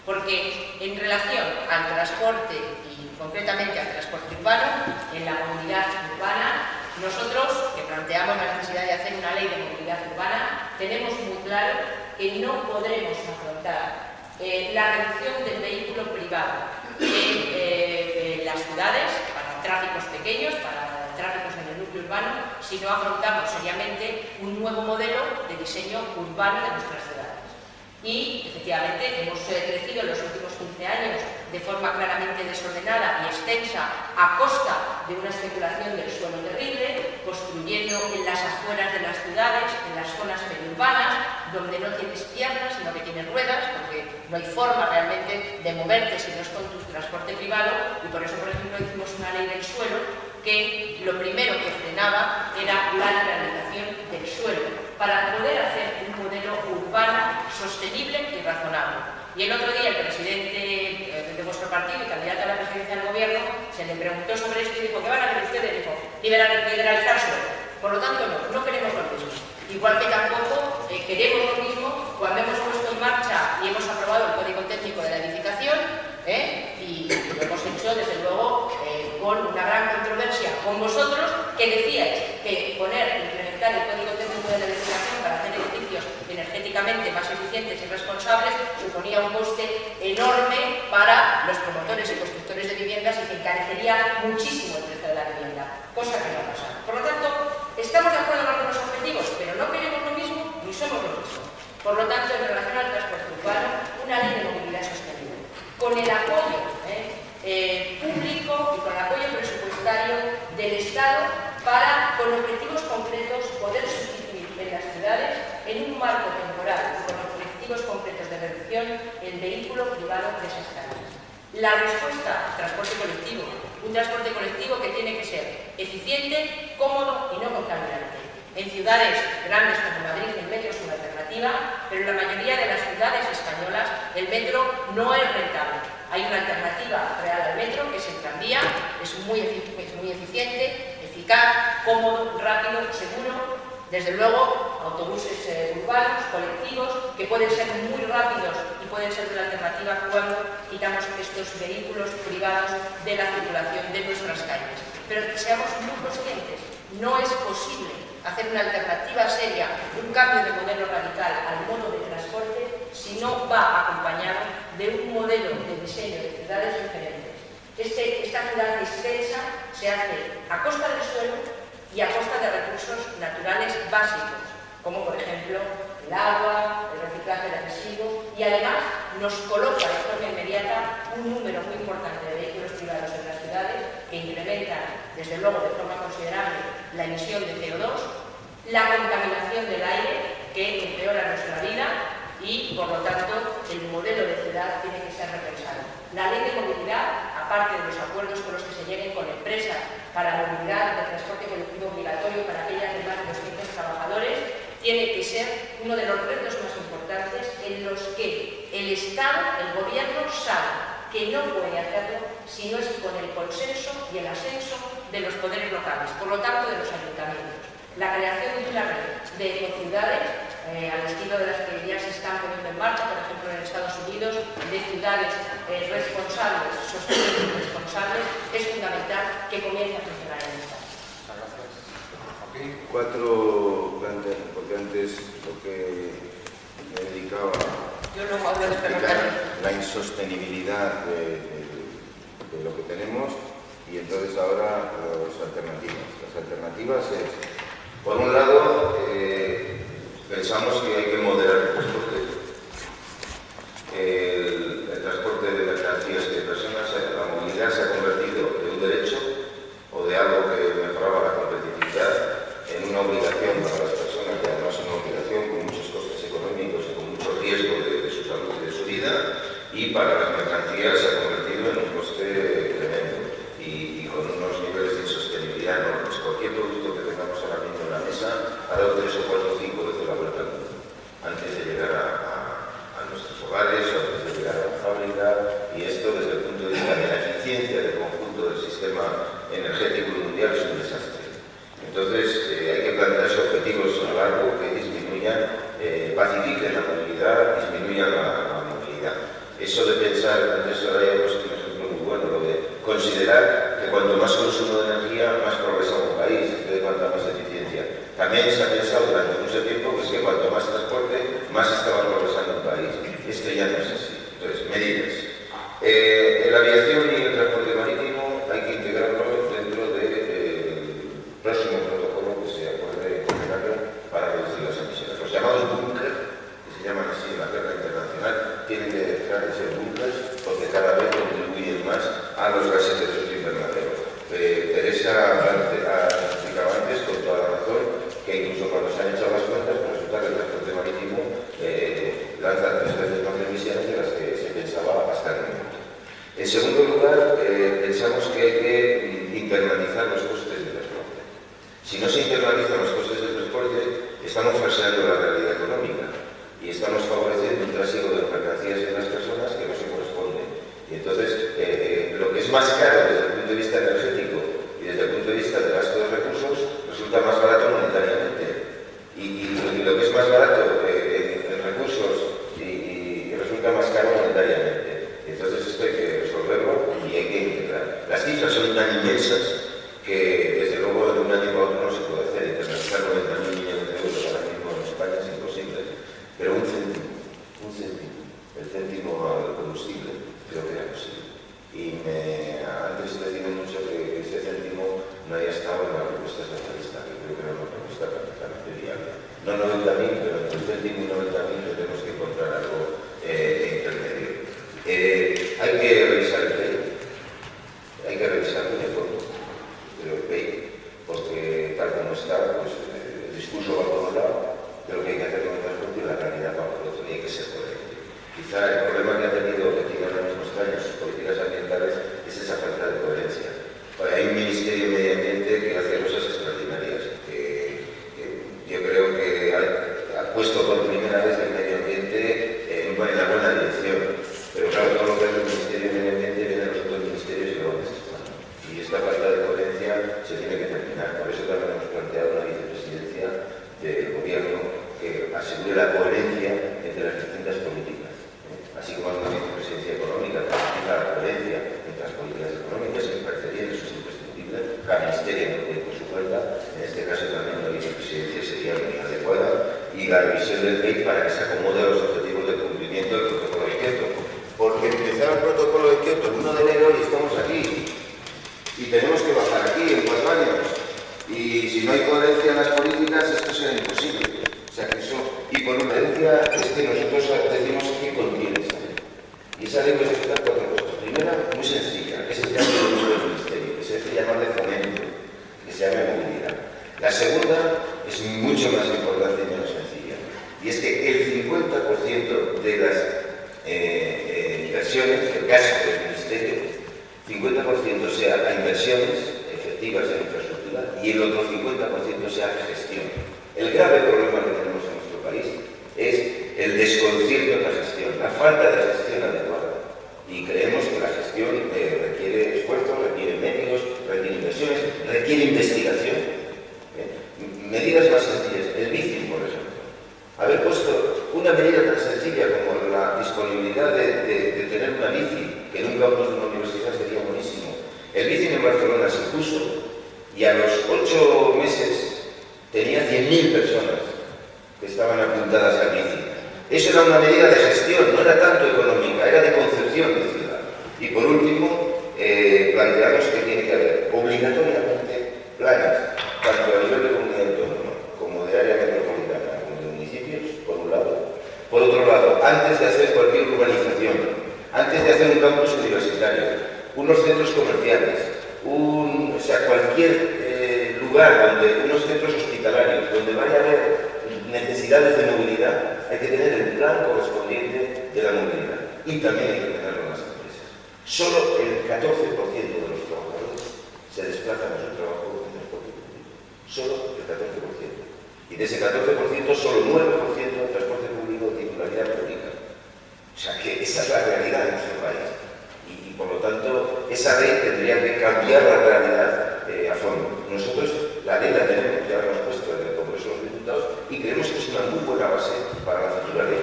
Porque en relación al transporte y concretamente al transporte urbano, en la movilidad urbana, nosotros, que planteamos la necesidad de hacer una ley de movilidad urbana, tenemos muy claro que no podremos afrontar la reducción del vehículo privado en las ciudades, para tráficos pequeños, para tráficos en el núcleo urbano, si no afrontamos seriamente un nuevo modelo de diseño urbano de nuestras ciudades. Y, efectivamente, hemos crecido en los últimos 15 años de forma claramente desordenada y extensa a costa de una especulación del suelo terrible, construyendo en las afueras de las ciudades, en las zonas periurbanas, donde no tienes piernas, sino que tienes ruedas, porque no hay forma realmente de moverte si no es con tu transporte privado, y por eso, por ejemplo, hicimos una ley del suelo que lo primero que frenaba era la liberalización del suelo, para poder hacer un modelo urbano sostenible y razonable. Y el otro día el presidente de vuestro partido y candidato a la presidencia del gobierno se le preguntó sobre esto y dijo: ¿qué van a hacer ustedes? Dijo: liberalizar suelo. Por lo tanto, no queremos lo mismo. Igual que tampoco queremos lo mismo cuando hemos puesto en marcha y hemos aprobado el Código Técnico de la Edificación, y lo hemos hecho, desde luego, con una gran controversia con vosotros, que decíais que implementar el Código Técnico de la Edificación para hacer edificios energéticamente más eficientes y responsables suponía un coste enorme para los promotores y constructores de viviendas y que encarecería muchísimo el precio de la vivienda, cosa que no ha pasado. Por lo tanto, estamos de acuerdo con algunos objetivos, pero no queremos lo mismo ni somos lo mismo. Por lo tanto, en relación al transporte urbano, una ley de movilidad sostenible, con el apoyo público y con el apoyo presupuestario del Estado para, con objetivos concretos, poder sustituir en las ciudades, en un marco temporal, con objetivos concretos de reducción, el vehículo privado de esas calles. La respuesta: transporte colectivo. Un transporte colectivo que tiene que ser eficiente, cómodo y no contaminante. En ciudades grandes como Madrid el metro es una alternativa, pero en la mayoría de las ciudades españolas el metro no es rentable. Hay una alternativa real al metro, que es el tranvía, es muy eficiente, eficaz, cómodo, rápido, seguro. Desde luego, autobuses urbanos, colectivos, que pueden ser muy rápidos y pueden ser una alternativa cuando quitamos estos vehículos privados de la circulación de nuestras calles. Pero que seamos muy conscientes, no es posible hacer una alternativa seria, un cambio de modelo radical al modo de transporte, si no va acompañado de un modelo de diseño de ciudades diferentes. Esta ciudad extensa se hace a costa del suelo y a costa de recursos naturales básicos, como por ejemplo el agua, el reciclaje de residuos, y además nos coloca de forma inmediata un número muy importante de vehículos privados en las ciudades que incrementan, desde luego, de forma considerable la emisión de CO2, la contaminación del aire, que empeora nuestra vida, y, por lo tanto, el modelo de ciudad tiene que ser repensado. La ley de movilidad, aparte de los acuerdos con los que se lleguen con empresas para la movilidad de transporte colectivo obligatorio para aquellas de más de 200 trabajadores, tiene que ser uno de los retos más importantes en los que el Estado, el Gobierno, sabe que no puede hacerlo si no es con el consenso y el asenso de los poderes locales, por lo tanto de los ayuntamientos. La creación de una red de ecociudades, al estilo de las que ya se están poniendo en marcha, por ejemplo en Estados Unidos, de ciudades responsables, sostenibles y responsables, es fundamental que comience a funcionar en el Estado. Cuatro planteos, porque antes lo que me dedicaba a explicar la insostenibilidad de lo que tenemos, y entonces ahora las alternativas. Las alternativas es, por un lado, pensamos que hay que moderar el transporte. El transporte de mercancías y de personas, la movilidad se ha convertido de un derecho o de algo que mejoraba la competitividad en una obligación para las personas, y además una obligación con muchos costes económicos y con mucho riesgo de su salud y de su vida, y para las mercancías se ha convertido en un coste tremendo y con unos niveles de insostenibilidad enormes. Cualquier producto que tengamos ahora mismo en la mesa ha dado 3 o 4 o 5 veces la vuelta al mundo antes de llegar a nuestros hogares o antes de llegar a la fábrica, y esto desde el punto de vista de la eficiencia del conjunto del sistema energético mundial es un desastre. Entonces hay que plantearse objetivos a largo que disminuyan, pacifiquen la movilidad, disminuyan la movilidad. eso de pensar, antes ahora ya puesto un ejemplo muy bueno, lo de considerar que cuanto más consumo de energía, más progresa un país, entonces cuanta más eficiencia. También se ha pensado durante mucho tiempo que cuanto más transporte, más estaba progresando un país. Esto ya no es así. Entonces, medidas. La aviación y el transporte marítimo hay que integrarlo dentro del próximo protocolo que se acuerde en Copenhague para reducir las emisiones. Los llamados búnker, que se llaman así en la guerra internacional, tienen que dejar de ser búnkers porque cada vez contribuyen más a los gases de efecto invernadero. Teresa ha explicado antes con toda la razón que incluso cuando se han hecho las cuentas, resulta que el transporte marítimo lanza 3 veces más emisiones de las que se pensaba hasta el momento. En segundo lugar, pensamos que hay que internalizar los costes de transporte. Si no se internalizan los costes de transporte, estamos falseando la realidad económica y estamos favoreciendo un trasiego de mercancías y de las personas que no se corresponden. Y entonces, lo que es más caro desde el punto de vista energético y desde el punto de vista del gasto de recursos, resulta más barato monetariamente. Y lo que es más barato en recursos y resulta más caro monetariamente. Entonces esto hay que resolverlo y hay que integrar. Las cifras son tan inmensas que desde luego de un año para otro no se puede hacer. Internalizar 90.000 millones de euros ahora mismo en España es imposible. Pero un céntimo, el céntimo al combustible, creo que era posible. Y antes decía mucho que ese céntimo no haya estado en la propuesta socialista, que creo que era una propuesta prácticamente viable. No 90.000, pero entre el céntimo y 90.000 tenemos que encontrar algo intermedio. Hay que revisar el PEI, hay que revisarlo de fondo, pero el PEI, porque tal como está, pues el discurso va por un lado, pero lo que hay que hacer con el transporte y la realidad va por otro, y hay que ser coherente. Quizá el problema que ha tenido, que tiene ahora mismo España, sus políticas ambientales, es esa falta de coherencia. Hay un Ministerio de Medio Ambiente que hace cosas extraordinarias, que yo creo que ha puesto por primera vez el medio ambiente en la buena dirección. Pero claro, todo lo que hace el Ministerio de Medio Ambiente viene de los otros ministerios y luego de esta. Y esta falta de coherencia se tiene que terminar. Por eso también hemos planteado una vicepresidencia del gobierno que asegure la coherencia entre las distintas políticas. Así como una vicepresidencia económica que asegure la coherencia entre las políticas económicas, que me parece bien, eso es imprescindible. Cada ministerio no puede por su cuenta. En este caso también una vicepresidencia sería muy adecuada. Y la revisión del PEI para que se acomode a los objetivos de cumplimiento del protocolo de Kioto. Porque empezaba el protocolo de Kioto el 1 de enero y estamos aquí. Y tenemos que bajar aquí en 4 años. Y si no hay coherencia en las políticas, esto será imposible. O sea que eso, y por coherencia es que nosotros decimos que contiene esa ley. Y esa ley necesita 4 cosas. Primera, muy sencilla, que es el cambio del número del ministerio, que se debe llamar de fomento, que se llame movilidad. La segunda es mucho más importante y menos sencilla. Y es que el 50% de las inversiones, el gasto del ministerio, 50% sea a inversiones efectivas en infraestructura y el otro 50% sea a gestión. El grave problema que tenemos en nuestro país es el desconcierto en la gestión, la falta de gestión adecuada. Y creemos que la gestión requiere esfuerzo, requiere medios, requiere inversiones, requiere investigación. Medidas más sencillas, el bici, por ejemplo. Haber puesto una medida tan sencilla como la disponibilidad de tener una bici, que en un campus de una universidad sería buenísimo. El bici en Barcelona se puso y a los 8 meses tenía 100.000 personas que estaban apuntadas al bici. Eso era una medida de gestión, no era tanto económica, era de concepción de ciudad. Y por último, planteamos que tiene que haber obligatoriamente planes, tanto a nivel de comunidad autónoma como de área metropolitana, como de municipios, por un lado. Por otro lado, antes de hacer cualquier urbanización, antes de hacer un campus universitario, unos centros comerciales, cualquier lugar donde unos centros hospitalarios, donde vaya a haber necesidades de movilidad, hay que tener el plan correspondiente de la movilidad. Y también hay que tenerlo en las empresas. Solo el 14% de los trabajadores se desplazan a su trabajo en transporte público. Solo el 14%. Y de ese 14%, solo 9% en transporte público de titularidad pública. O sea que esa es la realidad de nuestro país. Y por lo tanto, esa ley tendría que cambiar la realidad a fondo. Nosotros la ley la tenemos, ya la hemos puesto en el Congreso de los Diputados y creemos que es una muy buena base para la futura ley.